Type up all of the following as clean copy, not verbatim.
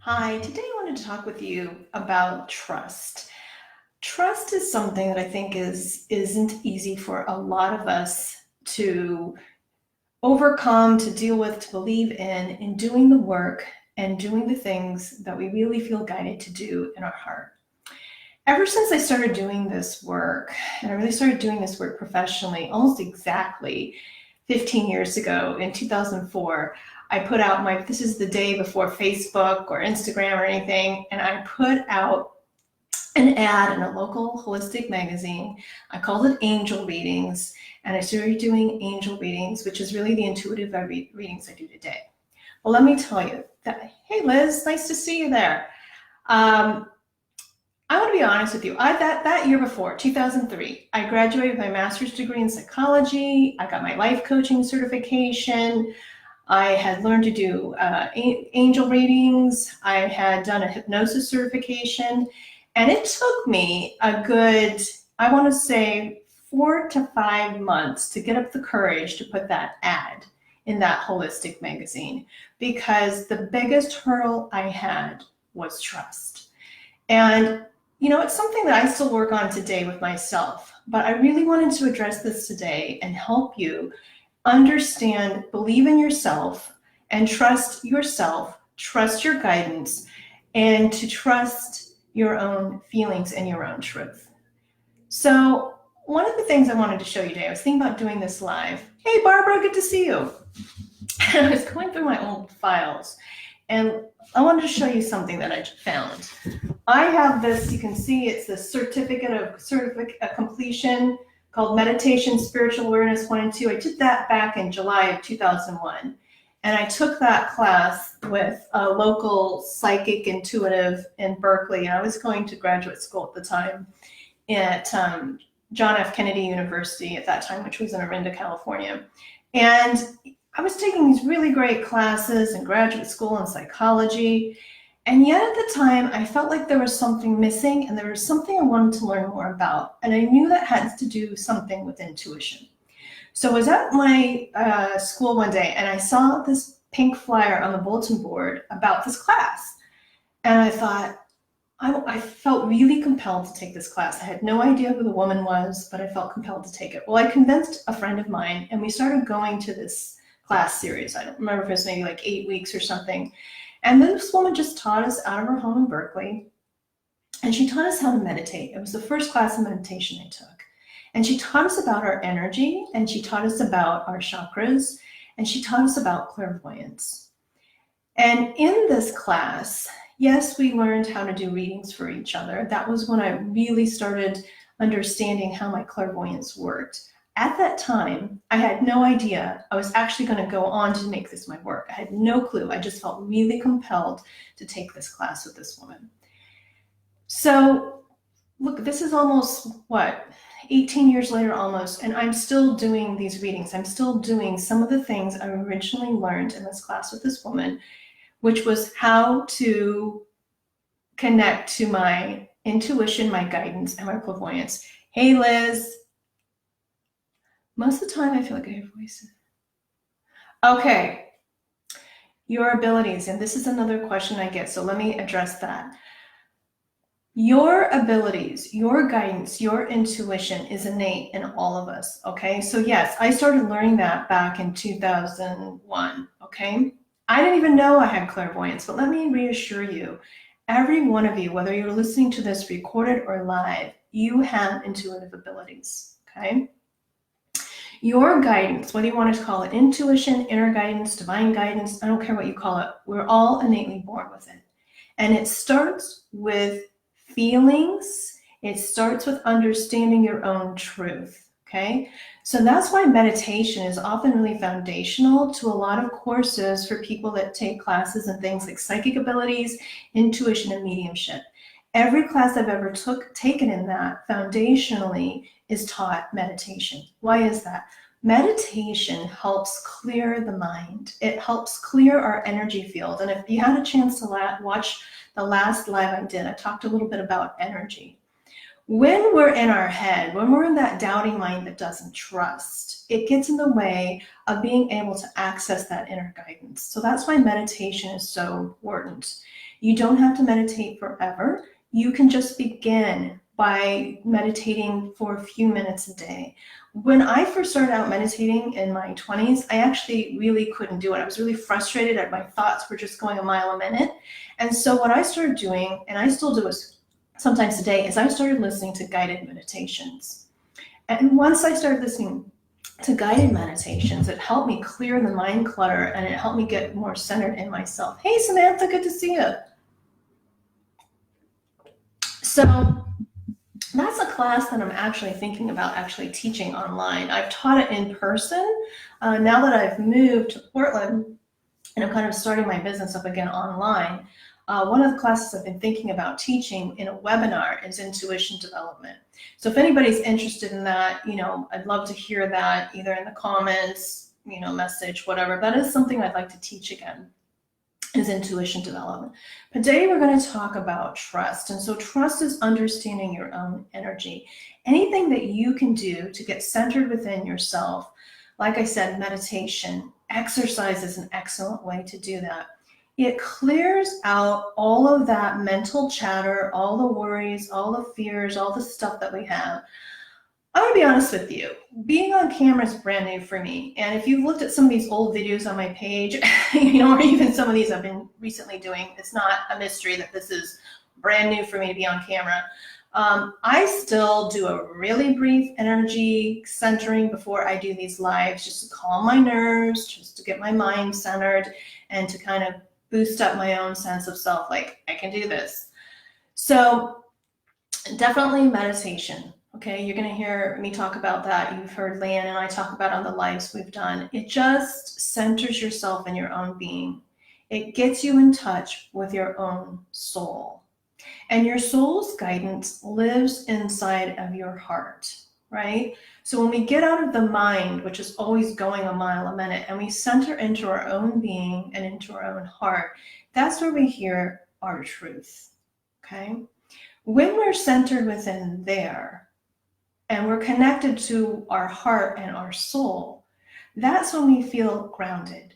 Hi, today I wanted to talk with you about trust. Trust is something that I think isn't easy for a lot of us to overcome, to deal with, to believe in doing the work and doing the things that we really feel guided to do in our heart. Ever since I started doing this work, and I really started doing this work professionally almost exactly 15 years ago in 2004, I put out this is the day before Facebook or Instagram or anything, and I put out an ad in a local holistic magazine. I called it Angel Readings, and I started doing angel readings, which is really the intuitive readings I do today. Well, let me tell you that, hey Liz, nice to see you there. I want to be honest with you. That year before, 2003, I graduated with my master's degree in psychology. I got my life coaching certification. I had learned to do angel readings. I had done a hypnosis certification. And it took me a good, I want to say, 4 to 5 months to get up the courage to put that ad in that holistic magazine, because the biggest hurdle I had was trust. And it's something that I still work on today with myself, but I really wanted to address this today and help you understand, believe in yourself, and trust yourself, trust your guidance, and to trust your own feelings and your own truth. So one of the things I wanted to show you today, I was thinking about doing this live. Hey, Barbara, good to see you. I was going through my old files, and I wanted to show you something that I found. I have this, you can see it's the certificate of completion called Meditation, Spiritual Awareness 1 and 2. I did that back in July of 2001. And I took that class with a local psychic intuitive in Berkeley. And I was going to graduate school at the time at John F. Kennedy University at that time, which was in Orinda, California. And I was taking these really great classes in graduate school in psychology. And yet at the time, I felt like there was something missing, and there was something I wanted to learn more about. And I knew that had to do something with intuition. So I was at my school one day, and I saw this pink flyer on the bulletin board about this class. And I thought, I felt really compelled to take this class. I had no idea who the woman was, but I felt compelled to take it. Well, I convinced a friend of mine, and we started going to this class series. I don't remember if it was maybe like 8 weeks or something. And then this woman just taught us out of her home in Berkeley, and she taught us how to meditate. It was the first class of meditation I took. And she taught us about our energy, and she taught us about our chakras, and she taught us about clairvoyance. And in this class, yes, we learned how to do readings for each other. That was when I really started understanding how my clairvoyance worked. At that time, I had no idea I was actually going to go on to make this my work. I had no clue. I just felt really compelled to take this class with this woman. So look, this is almost, 18 years later almost, and I'm still doing these readings. I'm still doing some of the things I originally learned in this class with this woman, which was how to connect to my intuition, my guidance, and my clairvoyance. Hey, Liz. Most of the time, I feel like I hear voices. Okay, your abilities, and this is another question I get, so let me address that. Your abilities, your guidance, your intuition is innate in all of us, okay? So yes, I started learning that back in 2001, okay? I didn't even know I had clairvoyance, but let me reassure you, every one of you, whether you're listening to this recorded or live, you have intuitive abilities, okay? Your guidance, whether you want to call it intuition, inner guidance, divine guidance, I don't care what you call it, we're all innately born with it. And it starts with feelings. It starts with understanding your own truth, okay? So that's why meditation is often really foundational to a lot of courses for people that take classes in things like psychic abilities, intuition, and mediumship. Every class I've ever taken in that foundationally is taught meditation. Why is that? Meditation helps clear the mind. It helps clear our energy field. And if you had a chance to watch the last live I did, I talked a little bit about energy. When we're in our head, when we're in that doubting mind that doesn't trust, it gets in the way of being able to access that inner guidance. So that's why meditation is so important. You don't have to meditate forever. You can just begin by meditating for a few minutes a day. When I first started out meditating in my 20s, I actually really couldn't do it. I was really frustrated at my thoughts were just going a mile a minute. And so what I started doing, and I still do is sometimes today, is I started listening to guided meditations. And once I started listening to guided meditations, it helped me clear the mind clutter and it helped me get more centered in myself. Hey, Samantha, good to see you. So that's a class that I'm actually thinking about actually teaching online. I've taught it in person. Now that I've moved to Portland and I'm kind of starting my business up again online, one of the classes I've been thinking about teaching in a webinar is intuition development. So if anybody's interested in that, I'd love to hear that either in the comments, message, whatever. That is something I'd like to teach again, is intuition development. But today we're going to talk about trust. And so trust is understanding your own energy. Anything that you can do to get centered within yourself, like I said, meditation, exercise is an excellent way to do that. It clears out all of that mental chatter, all the worries, all the fears, all the stuff that we have. I'm gonna be honest with you, being on camera is brand new for me. And if you've looked at some of these old videos on my page, or even some of these I've been recently doing, it's not a mystery that this is brand new for me to be on camera. I still do a really brief energy centering before I do these lives, just to calm my nerves, just to get my mind centered, and to kind of boost up my own sense of self, like I can do this. So definitely meditation. Okay, you're going to hear me talk about that. You've heard Lan and I talk about on the lives we've done. It just centers yourself in your own being. It gets you in touch with your own soul. And your soul's guidance lives inside of your heart, right? So when we get out of the mind, which is always going a mile a minute, and we center into our own being and into our own heart, that's where we hear our truth, okay? When we're centered within there, and we're connected to our heart and our soul, that's when we feel grounded.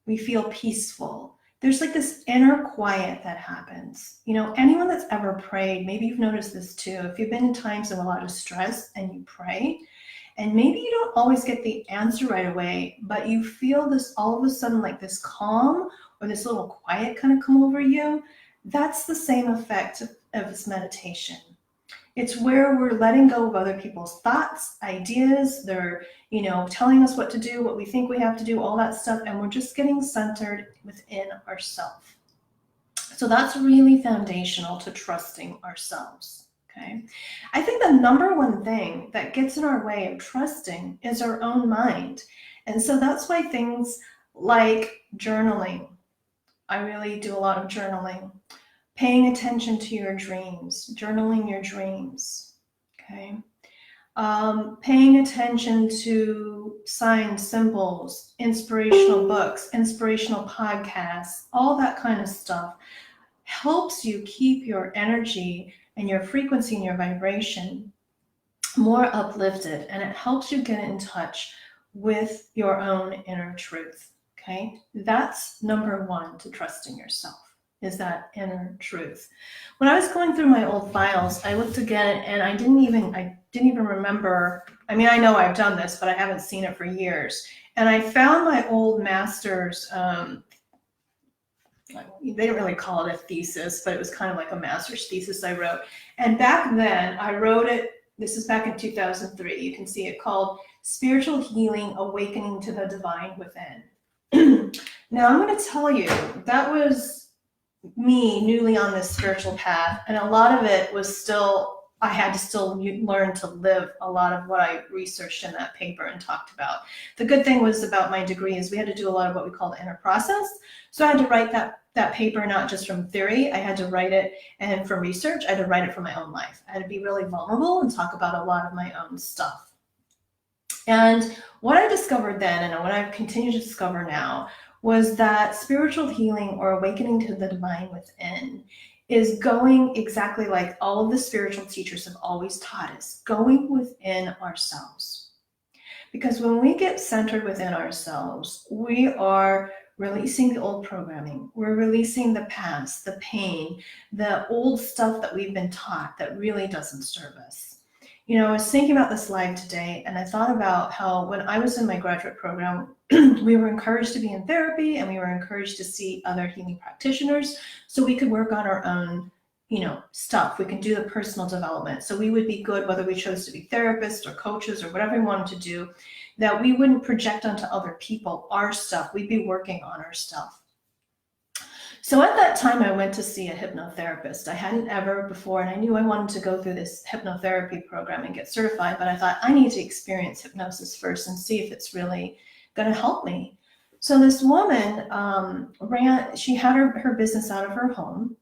We feel peaceful. There's like this inner quiet that happens. Anyone that's ever prayed, maybe you've noticed this too. If you've been in times of a lot of stress and you pray, and maybe you don't always get the answer right away, but you feel this all of a sudden like this calm or this little quiet kind of come over you, that's the same effect of this meditation. It's where we're letting go of other people's thoughts, ideas. They're, telling us what to do, what we think we have to do, all that stuff. And we're just getting centered within ourselves. So that's really foundational to trusting ourselves. Okay. I think the number one thing that gets in our way of trusting is our own mind. And so that's why things like journaling, I really do a lot of journaling. Paying attention to your dreams, journaling your dreams, okay? Paying attention to signs, symbols, inspirational books, inspirational podcasts, all that kind of stuff helps you keep your energy and your frequency and your vibration more uplifted, and it helps you get in touch with your own inner truth, okay? That's number one to trusting yourself, is that inner truth. When I was going through my old files, I looked again and I didn't even remember. I mean, I know I've done this, but I haven't seen it for years. And I found my old master's, they didn't really call it a thesis, but it was kind of like a master's thesis I wrote. And back then I wrote it, this is back in 2003. You can see it called Spiritual Healing, Awakening to the Divine Within. Now I'm going to tell you, that was me newly on this spiritual path, and a lot of it was still, I had to still learn to live a lot of what I researched in that paper and talked about. The good thing was about my degree is we had to do a lot of what we call the inner process. So I had to write that paper not just from theory, I had to write it, and from research, I had to write it from my own life. I had to be really vulnerable and talk about a lot of my own stuff. And what I discovered then, and what I've continued to discover now, was that spiritual healing or awakening to the divine within is going exactly like all of the spiritual teachers have always taught us, going within ourselves. Because when we get centered within ourselves, we are releasing the old programming. We're releasing the past, the pain, the old stuff that we've been taught that really doesn't serve us. You know, I was thinking about this live today, and I thought about how when I was in my graduate program, we were encouraged to be in therapy, and we were encouraged to see other healing practitioners so we could work on our own, you know, stuff. We can do the personal development. So we would be good whether we chose to be therapists or coaches or whatever we wanted to do, that we wouldn't project onto other people our stuff. We'd be working on our stuff. So at that time, I went to see a hypnotherapist. I hadn't ever before, and I knew I wanted to go through this hypnotherapy program and get certified, but I thought I need to experience hypnosis first and see if it's really going to help me. So this woman she had her business out of her home,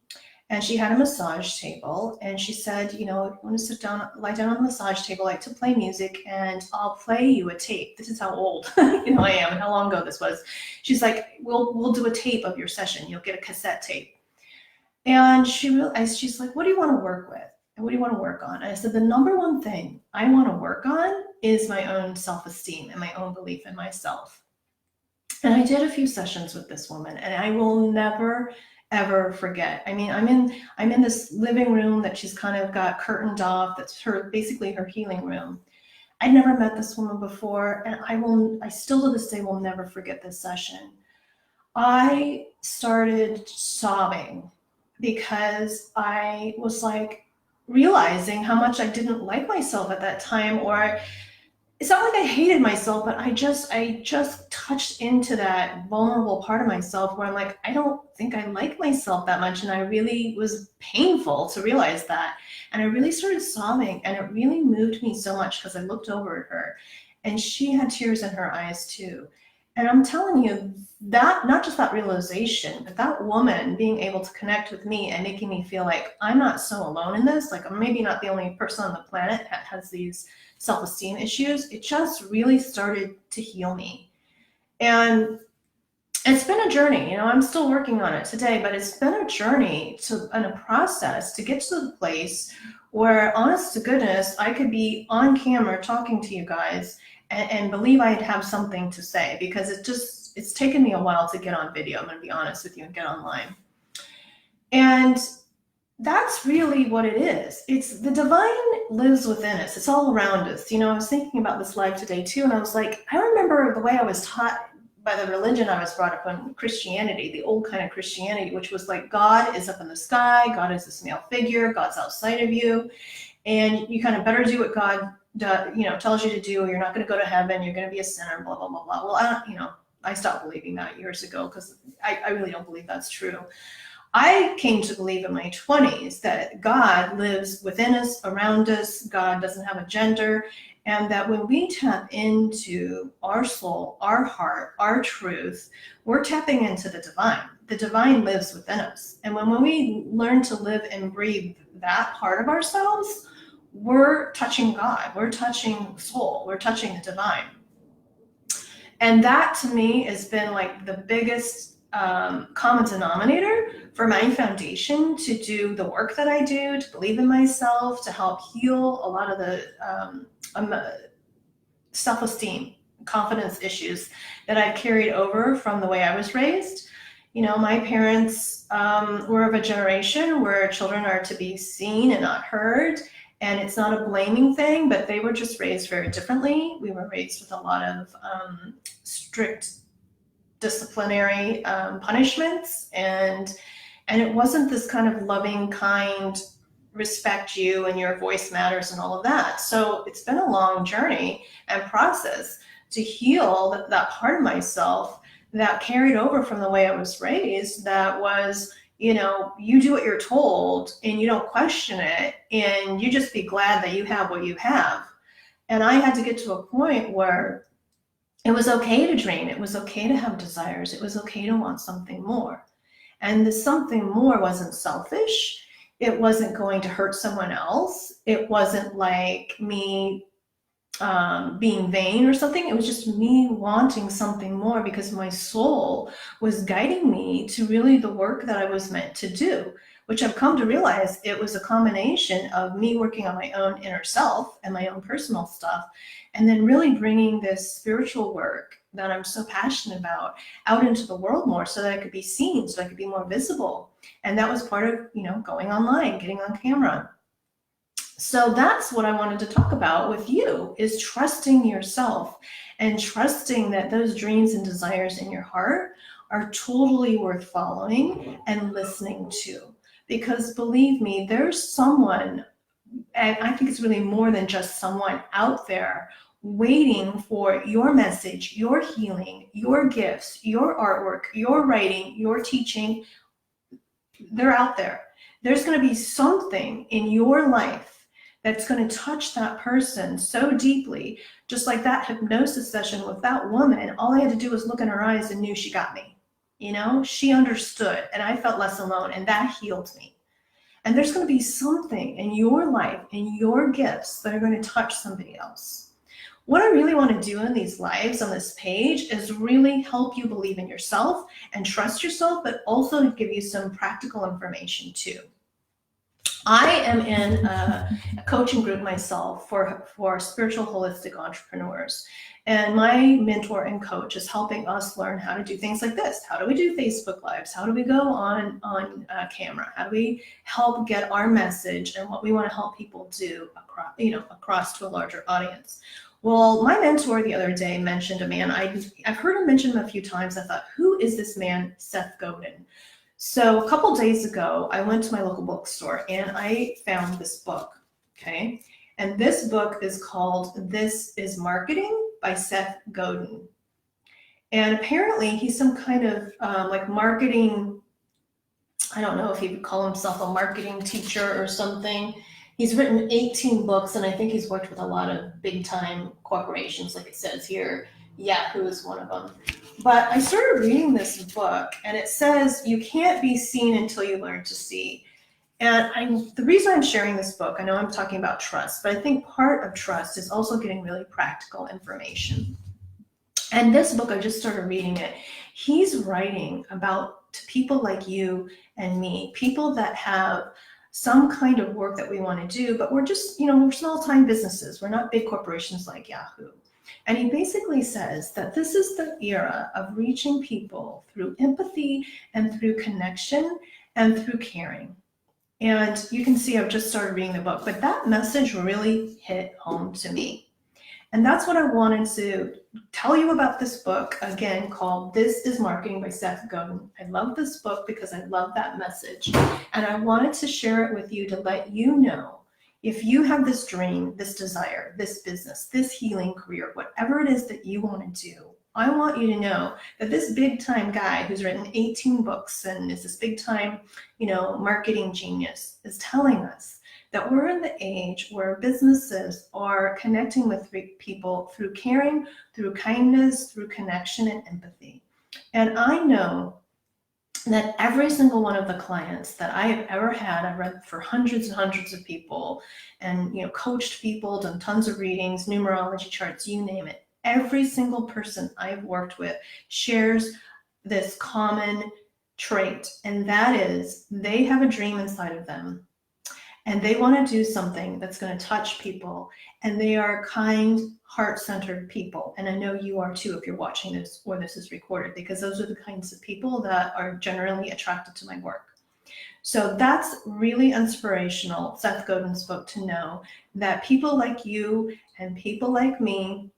and she had a massage table, and she said, you know, I want to sit down, lie down on the massage table, I like to play music, and I'll play you a tape. This is how old you know I am and how long ago this was. She's like, we'll do a tape of your session. You'll get a cassette tape. And she's like, what do you want to work with? And what do you want to work on? And I said, the number one thing I want to work on is my own self-esteem and my own belief in myself. And I did a few sessions with this woman, and I will never ever forget. I mean, I'm in this living room that she's kind of got curtained off. That's basically her healing room. I'd never met this woman before, and I still to this day will never forget this session. I started sobbing because I was like realizing how much I didn't like myself at that time, or it's not like I hated myself, but I just touched into that vulnerable part of myself where I'm like, I don't think I like myself that much. And I really was painful to realize that. And I really started sobbing, and it really moved me so much because I looked over at her and she had tears in her eyes too. And I'm telling you that, not just that realization, but that woman being able to connect with me and making me feel like I'm not so alone in this. Like I'm maybe not the only person on the planet that has these self-esteem issues. It just really started to heal me. And it's been a journey, you know, I'm still working on it today, but it's been a journey and a process to get to the place where, honest to goodness, I could be on camera talking to you guys and believe I'd have something to say, because it's taken me a while to get on video. I'm going to be honest with you, and get online. And that's really what it is. It's the divine lives within us. It's all around us. You know, I was thinking about this live today too, and I was like, I remember the way I was taught by the religion I was brought up in, Christianity, the old kind of Christianity, which was like, God is up in the sky, God is this male figure, God's outside of you, and you kind of better do what God tells you to do, or you're not going to go to heaven, you're going to be a sinner, blah, blah, blah, blah. Well, I stopped believing that years ago because I really don't believe that's true. I came to believe in my 20s that God lives within us, around us. God doesn't have a gender. And that when we tap into our soul, our heart, our truth, we're tapping into the divine. The divine lives within us. And when we learn to live and breathe that part of ourselves, we're touching God, we're touching soul, we're touching the divine. And that to me has been like the biggest common denominator for my foundation to do the work that I do, to believe in myself, to help heal a lot of the self-esteem, confidence issues that I've carried over from the way I was raised. You know, my parents were of a generation where children are to be seen and not heard. And it's not a blaming thing, but they were just raised very differently. We were raised with a lot of strict disciplinary punishments, and it wasn't this kind of loving, kind, respect you and your voice matters and all of that. So it's been a long journey and process to heal that part of myself that carried over from the way I was raised, that was, you know, you do what you're told and you don't question it, and you just be glad that you have what you have. And I had to get to a point where it was okay to dream. It was okay to have desires. It was okay to want something more. And the something more wasn't selfish. It wasn't going to hurt someone else. It wasn't like me being vain or something. It was just me wanting something more because my soul was guiding me to really the work that I was meant to do, which I've come to realize it was a combination of me working on my own inner self and my own personal stuff, and then really bringing this spiritual work that I'm so passionate about out into the world more so that I could be seen, so I could be more visible. And that was part of, going online, getting on camera. So that's what I wanted to talk about with you, is trusting yourself and trusting that those dreams and desires in your heart are totally worth following and listening to. Because believe me, there's someone, and I think it's really more than just someone out there, waiting for your message, your healing, your gifts, your artwork, your writing, your teaching. They're out there. There's going to be something in your life that's going to touch that person so deeply, just like that hypnosis session with that woman. All I had to do was look in her eyes and knew she got me. She understood, and I felt less alone, and that healed me. And there's going to be something in your life, in your gifts, that are going to touch somebody else. What I really want to do in these lives on this page is really help you believe in yourself and trust yourself, but also to give you some practical information too. I am in a coaching group myself for spiritual holistic entrepreneurs. And my mentor and coach is helping us learn how to do things like this. How do we do Facebook Lives? How do we go on camera? How do we help get our message and what we want to help people do across to a larger audience? Well, my mentor the other day mentioned a man. I've heard him mention him a few times. I thought, who is this man, Seth Godin? So a couple days ago, I went to my local bookstore and I found this book, okay? And this book is called This is Marketing by Seth Godin. And apparently he's some kind of marketing, I don't know if he would call himself a marketing teacher or something. He's written 18 books, and I think he's worked with a lot of big time corporations, like it says here. Yahoo is one of them. But I started reading this book, and it says you can't be seen until you learn to see. And the reason I'm sharing this book, I know I'm talking about trust, but I think part of trust is also getting really practical information. And this book, I just started reading it. He's writing about to people like you and me, people that have some kind of work that we want to do, but we're just, we're small-time businesses. We're not big corporations like Yahoo. And he basically says that this is the era of reaching people through empathy and through connection and through caring. And you can see I've just started reading the book, but that message really hit home to me. And that's what I wanted to tell you about this book, again, called This is Marketing by Seth Godin. I love this book because I love that message. And I wanted to share it with you to let you know, if you have this dream, this desire, this business, this healing career, whatever it is that you want to do, I want you to know that this big time guy who's written 18 books and is this big time, marketing genius is telling us that we're in the age where businesses are connecting with people through caring, through kindness, through connection and empathy. And I know that every single one of the clients that I have ever had, I've read for hundreds and hundreds of people and, coached people, done tons of readings, numerology charts, you name it. Every single person I've worked with shares this common trait, and that is they have a dream inside of them. And they want to do something that's going to touch people. And they are kind, heart-centered people. And I know you are too if you're watching this or this is recorded, because those are the kinds of people that are generally attracted to my work. So that's really inspirational, Seth Godin's book, to know that people like you and people like me,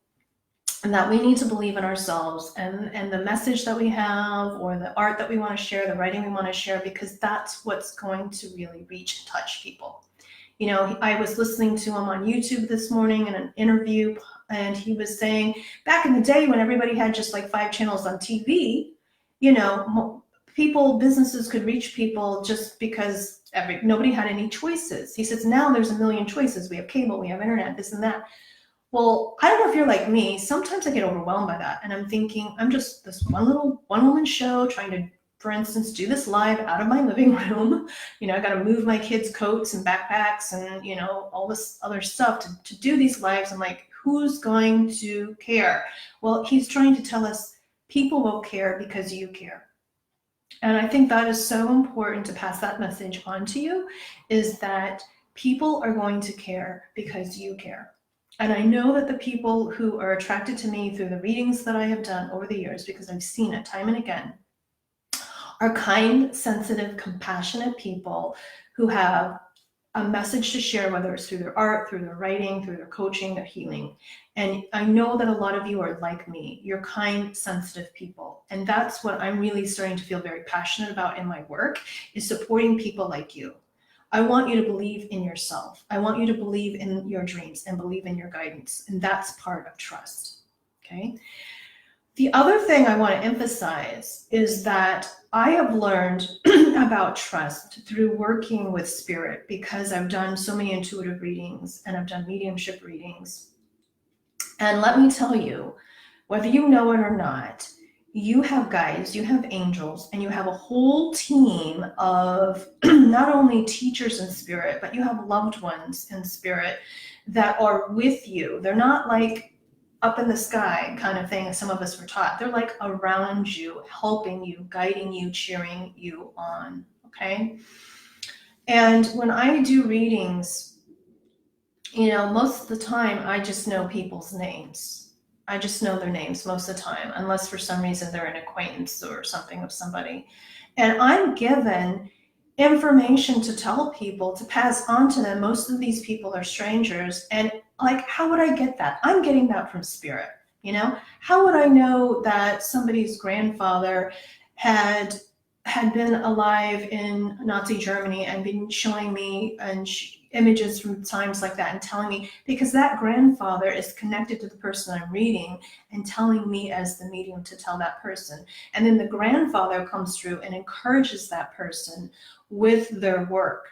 and that we need to believe in ourselves and the message that we have, or the art that we want to share, the writing we want to share, because that's what's going to really reach and touch people. I was listening to him on YouTube this morning in an interview, and he was saying back in the day when everybody had just like 5 channels on TV, businesses could reach people just because nobody had any choices. He says now there's a million choices. We have cable, we have internet, this and that. Well, I don't know if you're like me. Sometimes I get overwhelmed by that. And I'm thinking, I'm just this one woman show trying to, for instance, do this live out of my living room. I got to move my kids' coats and backpacks and, all this other stuff to do these lives. I'm like, Who's going to care? Well, he's trying to tell us people will care because you care. And I think that is so important to pass that message on to you, is that people are going to care because you care. And I know that the people who are attracted to me through the readings that I have done over the years, because I've seen it time and again, are kind, sensitive, compassionate people who have a message to share, whether it's through their art, through their writing, through their coaching, their healing. And I know that a lot of you are like me. You're kind, sensitive people. And that's what I'm really starting to feel very passionate about in my work, is supporting people like you. I want you to believe in yourself. I want you to believe in your dreams and believe in your guidance. And that's part of trust. Okay. The other thing I want to emphasize is that I have learned about trust through working with spirit, because I've done so many intuitive readings and I've done mediumship readings. And let me tell you, whether you know it or not, you have guides, you have angels, and you have a whole team of not only teachers in spirit, but you have loved ones in spirit that are with you. They're not like up in the sky kind of thing as some of us were taught. They're like around you, helping you, guiding you, cheering you on, okay? And when I do readings, most of the time I just know people's names. I just know their names most of the time, unless for some reason they're an acquaintance or something of somebody. And I'm given information to tell people, to pass on to them. Most of these people are strangers, and like, how would I get that? I'm getting that from spirit. How would I know that somebody's grandfather had been alive in Nazi Germany and been showing me images from times like that and telling me? Because that grandfather is connected to the person I'm reading and telling me as the medium to tell that person. And then the grandfather comes through and encourages that person with their work.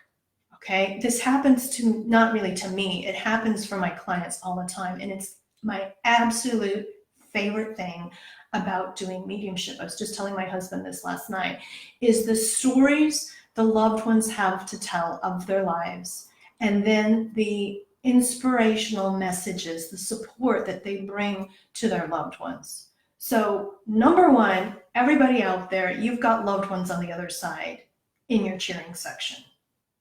Okay, this happens to, not really to me, it happens for my clients all the time. And it's my absolute favorite thing about doing mediumship. I was just telling my husband this last night, is the stories the loved ones have to tell of their lives, and then the inspirational messages, the support that they bring to their loved ones. So number one, everybody out there, you've got loved ones on the other side in your cheering section.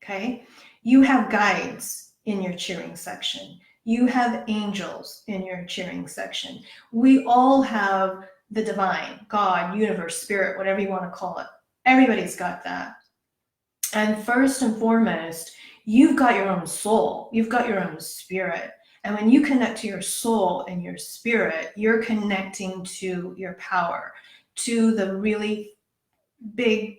Okay, you have guides in your cheering section. You have angels in your cheering section. We all have the divine, God, universe, spirit, whatever you want to call it. Everybody's got that. And first and foremost, you've got your own soul. You've got your own spirit. And when you connect to your soul and your spirit, you're connecting to your power, to the really big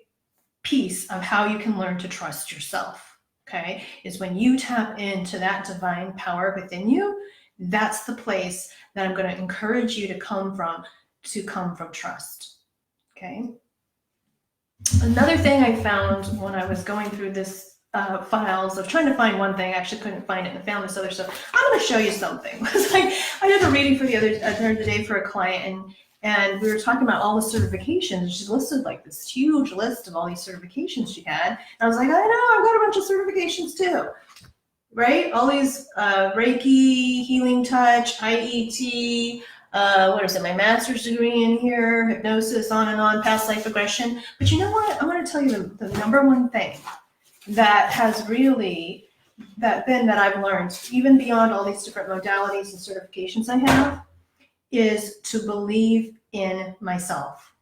piece of how you can learn to trust yourself, okay, is when you tap into that divine power within you. That's the place that I'm going to encourage you to come from trust, okay? Another thing I found when I was going through this files of trying to find one thing, I actually couldn't find it and found this other stuff. I'm going to show you something. I did a reading for the other day for a client, and we were talking about all the certifications. She listed like this huge list of all these certifications she had. And I was like, I know, I've got a bunch of certifications too, right? All these Reiki, healing touch, IET, what is it, my master's degree in here, hypnosis, on and on, past life regression. But you know what? I'm going to tell you the number one thing that has really that I've learned, even beyond all these different modalities and certifications I have, is to believe in myself,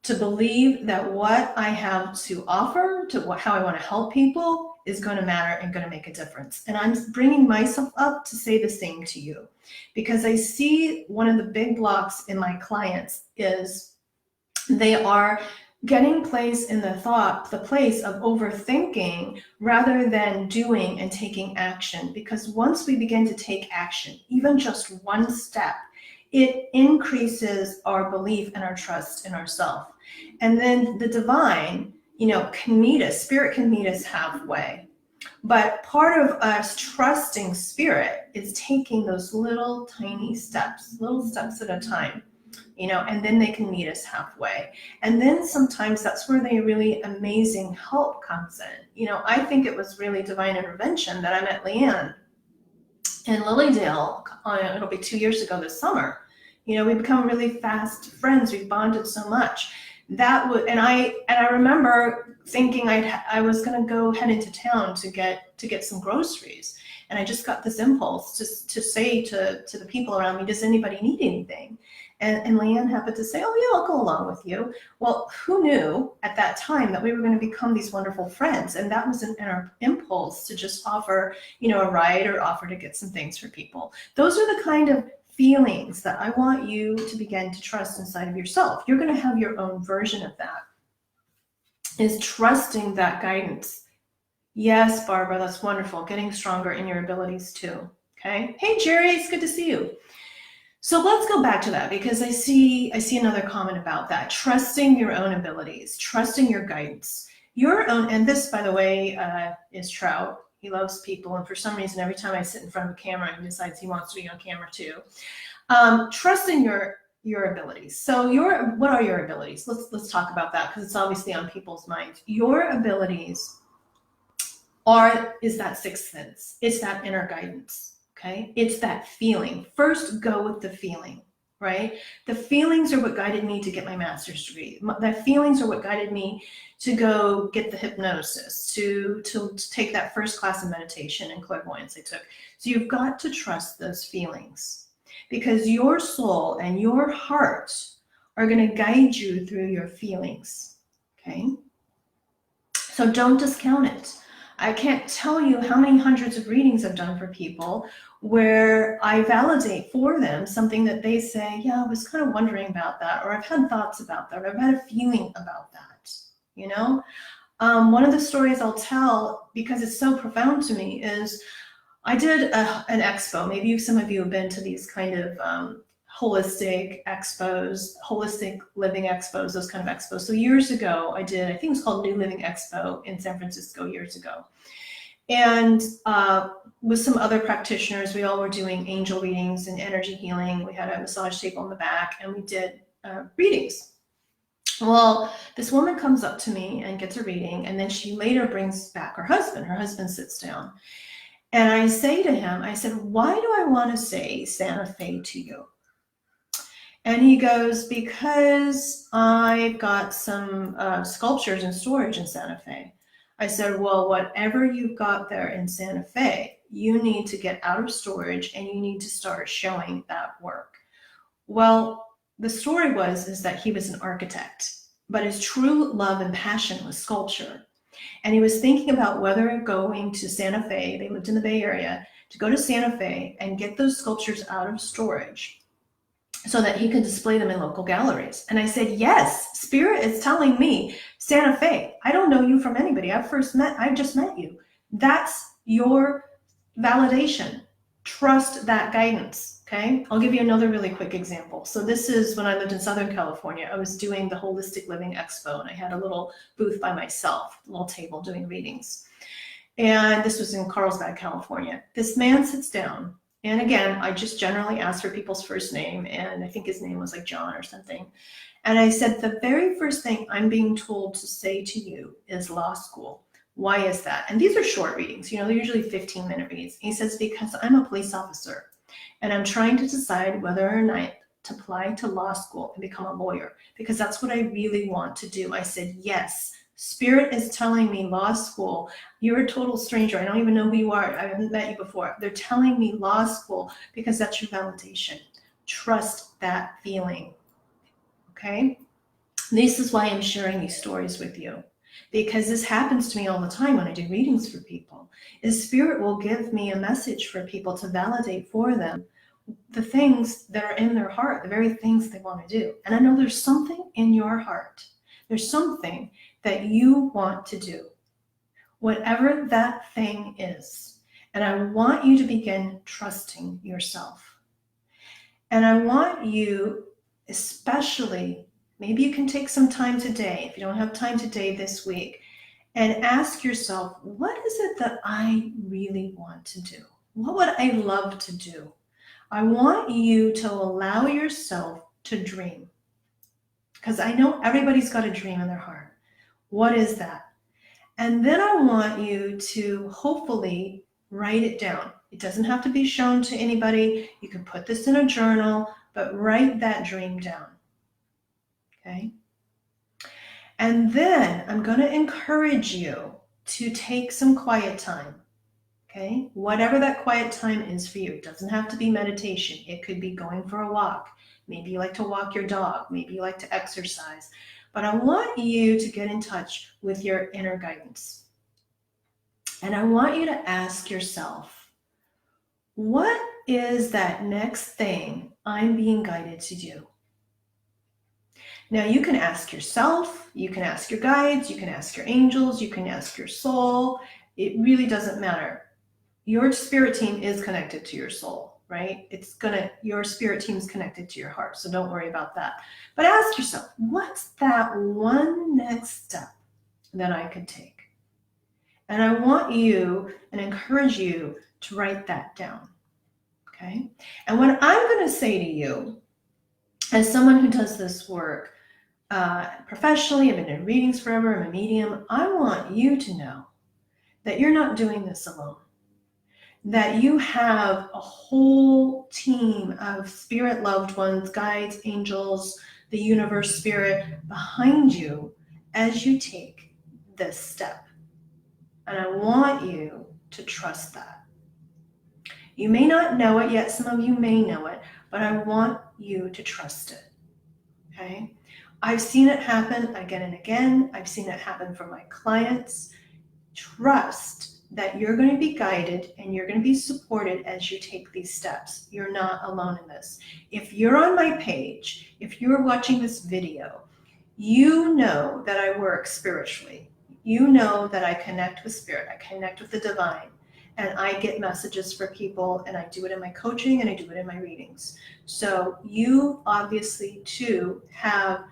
to believe that what I have to offer, how I want to help people, is going to matter and going to make a difference. And I'm bringing myself up to say the same to you, because I see one of the big blocks in my clients is they are getting placed in the place of overthinking rather than doing and taking action. Because once we begin to take action, even just one step, it increases our belief and our trust in ourselves. And then the divine, can meet us, spirit can meet us halfway. But part of us trusting spirit is taking those little tiny steps, little steps at a time, and then they can meet us halfway. And then sometimes that's where the really amazing help comes in. I think it was really divine intervention that I met Leanne in Lilydale, it'll be 2 years ago this summer. We become really fast friends. We bonded so much. And I remember thinking I was going to go head into town to get some groceries, and I just got this impulse to say to the people around me, does anybody need anything? And Leanne happened to say, oh yeah, I'll go along with you. Well, who knew at that time that we were going to become these wonderful friends? And that was an impulse to just offer, a ride or offer to get some things for people. Those are the kind of feelings that I want you to begin to trust inside of yourself. You're going to have your own version of that, is trusting that guidance. Yes, Barbara, that's wonderful. Getting stronger in your abilities too. Okay. Hey, Jerry, it's good to see you. So let's go back to that, because I see another comment about that. Trusting your own abilities, trusting your guidance, your own. And this, by the way, is Trout. He loves people, and for some reason, every time I sit in front of a camera, he decides he wants to be on camera too. Trusting your abilities. So what are your abilities? Let's talk about that, because it's obviously on people's minds. Your abilities is that sixth sense. It's that inner guidance. Okay, it's that feeling. First, go with the feeling, right? The feelings are what guided me to get my master's degree. The feelings are what guided me to go get the hypnosis, to take that first class of meditation and clairvoyance I took. So you've got to trust those feelings, because your soul and your heart are going to guide you through your feelings, okay? So don't discount it. I can't tell you how many hundreds of readings I've done for people where I validate for them something that they say, yeah, I was kind of wondering about that, or I've had thoughts about that, or I've had a feeling about that, One of the stories I'll tell, because it's so profound to me, is I did an expo. Maybe some of you have been to these kind of holistic expos, holistic living expos, those kind of expos. So years ago, I think it was called New Living Expo in San Francisco years ago. And with some other practitioners, we all were doing angel readings and energy healing. We had a massage table in the back, and we did readings. Well, this woman comes up to me and gets a reading, and then she later brings back her husband. Her husband sits down. And I say to him, I said, why do I want to say Santa Fe to you? And he goes, because I've got some sculptures in storage in Santa Fe. I said, well, whatever you've got there in Santa Fe, you need to get out of storage and you need to start showing that work. Well, the story is that he was an architect, but his true love and passion was sculpture. And he was thinking about whether going to Santa Fe, they lived in the Bay Area, to go to Santa Fe and get those sculptures out of storage so that he could display them in local galleries. And I said, yes, Spirit is telling me, Santa Fe, I don't know you from anybody. I've just met you. That's your validation. Trust that guidance, okay? I'll give you another really quick example. So this is when I lived in Southern California. I was doing the Holistic Living Expo, and I had a little booth by myself, a little table doing readings. And this was in Carlsbad, California. This man sits down. And again, I just generally ask for people's first name, and I think his name was like John or something. And I said, the very first thing I'm being told to say to you is law school. Why is that? And these are short readings, they're usually 15-minute readings. He says, because I'm a police officer, and I'm trying to decide whether or not to apply to law school and become a lawyer, because that's what I really want to do. I said, yes. Spirit is telling me law school. You're a total stranger. I don't even know who you are. I haven't met you before. They're telling me law school because that's your validation. Trust that feeling. Okay? This is why I'm sharing these stories with you, because this happens to me all the time when I do readings for people. Is Spirit will give me a message for people to validate for them the things that are in their heart, the very things they want to do. And I know there's something in your heart. There's something that you want to do, whatever that thing is. And I want you to begin trusting yourself. And I want you, especially, maybe you can take some time today, if you don't have time today this week, and ask yourself, what is it that I really want to do? What would I love to do? I want you to allow yourself to dream, because I know everybody's got a dream in their heart. What is that? And then I want you to hopefully Write it down. It doesn't have to be shown to anybody. You can put this in a journal, but write that dream down. Okay? And then I'm going to encourage you to take some quiet time. Okay? Whatever that quiet time is for you. It doesn't have to be meditation. It could be going for a walk. Maybe you like to walk your dog. Maybe you like to exercise. But I want you to get in touch with your inner guidance. And I want you to ask yourself, what is that next thing I'm being guided to do? Now you can ask yourself, you can ask your guides, you can ask your angels, you can ask your soul. It really doesn't matter. Your spirit team is connected to your soul, right? Your spirit team is connected to your heart, so don't worry about that. But ask yourself, what's that one next step that I could take? And I want you and encourage you to write that down, okay? And what I'm going to say to you, as someone who does this work professionally, I've been in readings forever, I'm a medium, I want you to know that you're not doing this alone, that you have a whole team of spirit loved ones, guides, angels, the universe spirit behind you as you take this step. And I want you to trust that. You may not know it yet, some of you may know it, but I want you to trust it, okay? I've seen it happen again and again. I've seen it happen for my clients. Trust that you're going to be guided and you're going to be supported as you take these steps. You're not alone in this. If you're on my page, if you're watching this video, you know that I work spiritually. You know that I connect with spirit, I connect with the divine, and I get messages for people, and I do it in my coaching and I do it in my readings. So you obviously too have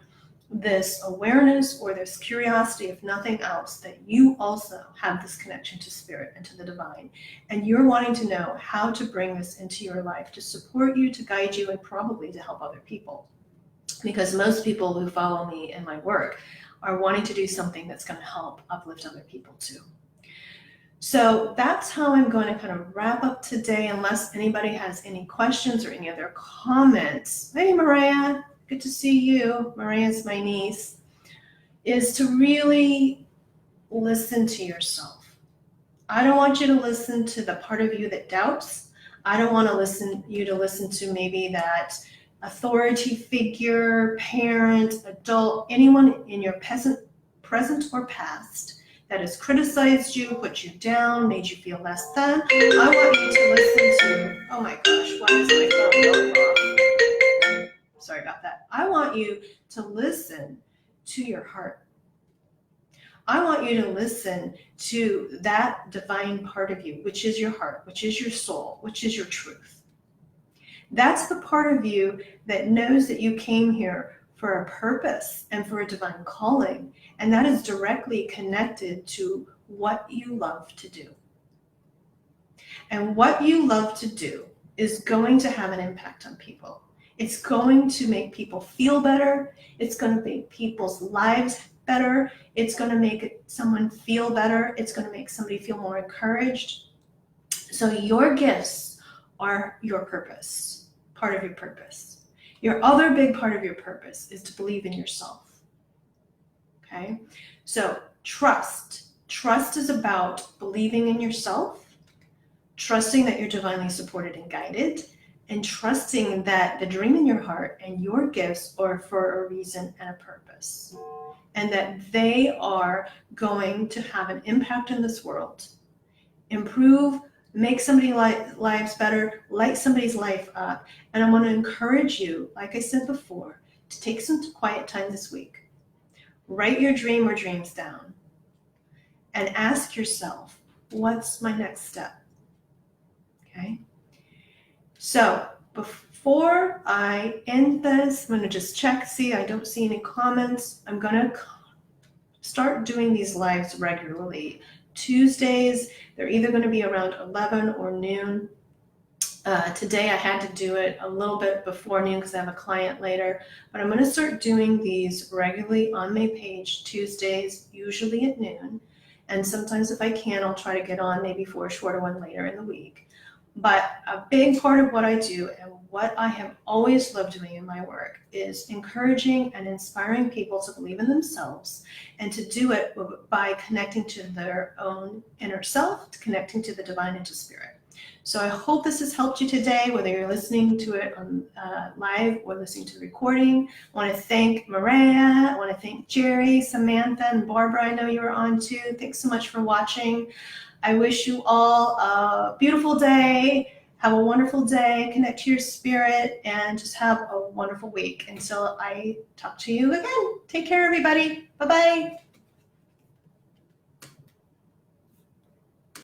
this awareness or this curiosity, if nothing else, that you also have this connection to spirit and to the divine. And you're wanting to know how to bring this into your life to support you, to guide you, and probably to help other people. Because most people who follow me in my work are wanting to do something that's going to help uplift other people too. So that's how I'm going to kind of wrap up today, unless anybody has any questions or any other comments. Hey, Mariah, good to see you. Mariah's my niece. Is to really listen to yourself. I don't want you to listen to the part of you that doubts. I don't want you to listen to maybe that authority figure, parent, adult, anyone in your present or past that has criticized you, put you down, made you feel less than. I want you to listen to, oh my gosh, why is my phone going off? Sorry about that. I want you to listen to your heart. I want you to listen to that divine part of you, which is your heart, which is your soul, which is your truth. That's the part of you that knows that you came here for a purpose and for a divine calling. And that is directly connected to what you love to do. And what you love to do is going to have an impact on people. It's going to make people feel better. It's going to make people's lives better. It's going to make someone feel better. It's going to make somebody feel more encouraged. So your gifts are your purpose. Part of your purpose. Your other big part of your purpose is to believe in yourself. Okay? So trust. Trust is about believing in yourself, trusting that you're divinely supported and guided, and trusting that the dream in your heart and your gifts are for a reason and a purpose, and that they are going to have an impact in this world, improve, make somebody's lives better, light somebody's life up. And I want to encourage you, like I said before, to take some quiet time this week. Write your dream or dreams down and ask yourself, what's my next step? Okay? So before I end this, I'm going to just check, see, I don't see any comments. I'm going to start doing these lives regularly. Tuesdays, they're either going to be around 11 or noon. Today I had to do it a little bit before noon because I have a client later, but I'm going to start doing these regularly on my page Tuesdays, usually at noon. And sometimes if I can, I'll try to get on maybe for a shorter one later in the week. But a big part of what I do and what I have always loved doing in my work is encouraging and inspiring people to believe in themselves and to do it by connecting to their own inner self, connecting to the divine and to spirit. So I hope this has helped you today, whether you're listening to it on live or listening to the recording. I want to thank Maria. I want to thank Jerry, Samantha, and Barbara. I know you were on too. Thanks so much for watching. I wish you all a beautiful day. Have a wonderful day. Connect to your spirit and just have a wonderful week. Until I talk to you again. Take care, everybody. Bye-bye.